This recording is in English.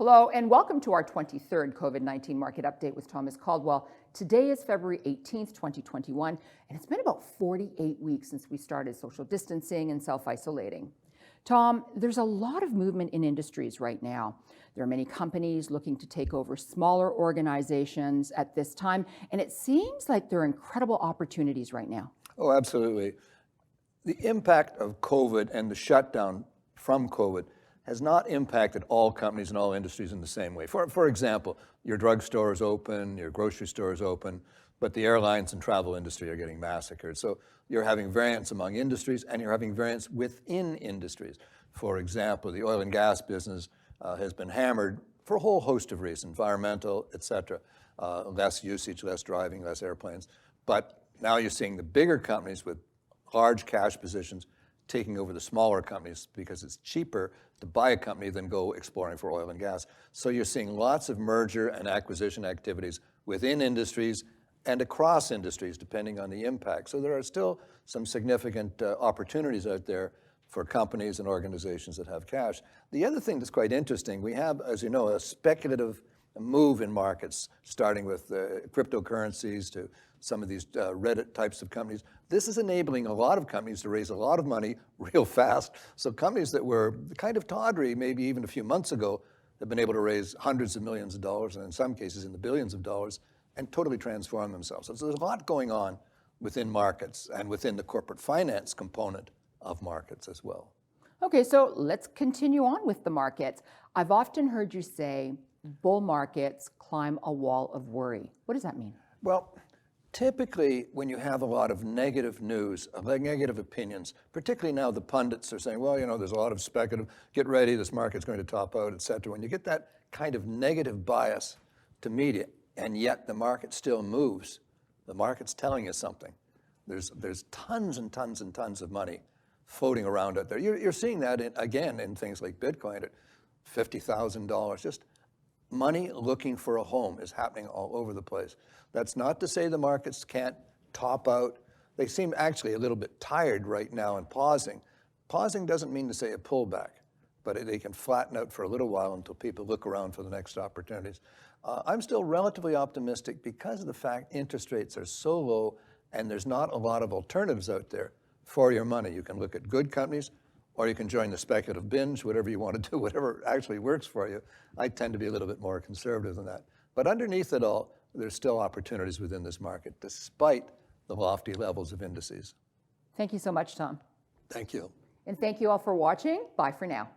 Hello and welcome to our 23rd COVID-19 market update with Thomas Caldwell. Today is February 18th, 2021, and it's been about 48 weeks since we started social distancing and self-isolating. Tom, there's a lot of movement in industries right now. There are many companies looking to take over smaller organizations at this time, and it seems like there are incredible opportunities right now. Oh, absolutely. The impact of COVID and the shutdown from COVID has not impacted all companies and all industries in the same way. For example, your drugstore is open, your grocery store is open, but the airlines and travel industry are getting massacred. So you're having variance among industries and you're having variance within industries. For example, the oil and gas business has been hammered for a whole host of reasons, environmental, et cetera. Less usage, less driving, less airplanes. But now you're seeing the bigger companies with large cash positions taking over the smaller companies because it's cheaper to buy a company than go exploring for oil and gas. So you're seeing lots of merger and acquisition activities within industries and across industries, depending on the impact. So there are still some significant opportunities out there for companies and organizations that have cash. The other thing that's quite interesting, we have, as you know, a speculative move in markets, starting with cryptocurrencies to some of these Reddit types of companies. This is enabling a lot of companies to raise a lot of money real fast. So companies that were kind of tawdry maybe even a few months ago have been able to raise hundreds of millions of dollars and in some cases in the billions of dollars and totally transform themselves. So there's a lot going on within markets and within the corporate finance component of markets as well. Okay, so let's continue on with the markets. I've often heard you say bull markets climb a wall of worry. What does that mean? Well, typically, when you have a lot of negative news, negative opinions, particularly now the pundits are saying, well, you know, there's a lot of speculative, get ready, this market's going to top out, et cetera. When you get that kind of negative bias to media, and yet the market still moves, the market's telling you something. There's tons and tons and tons of money floating around out there. You're seeing that, again, in things like Bitcoin at $50,000. Just money looking for a home is happening all over the place. That's not to say the markets can't top out. They seem actually a little bit tired right now and pausing. Pausing doesn't mean to say a pullback, but they can flatten out for a little while until people look around for the next opportunities. I'm still relatively optimistic because of the fact interest rates are so low and there's not a lot of alternatives out there for your money. You can look at good companies, or you can join the speculative binge, whatever you want to do, whatever actually works for you. I tend to be a little bit more conservative than that. But underneath it all, there's still opportunities within this market, despite the lofty levels of indices. Thank you so much, Tom. Thank you. And thank you all for watching. Bye for now.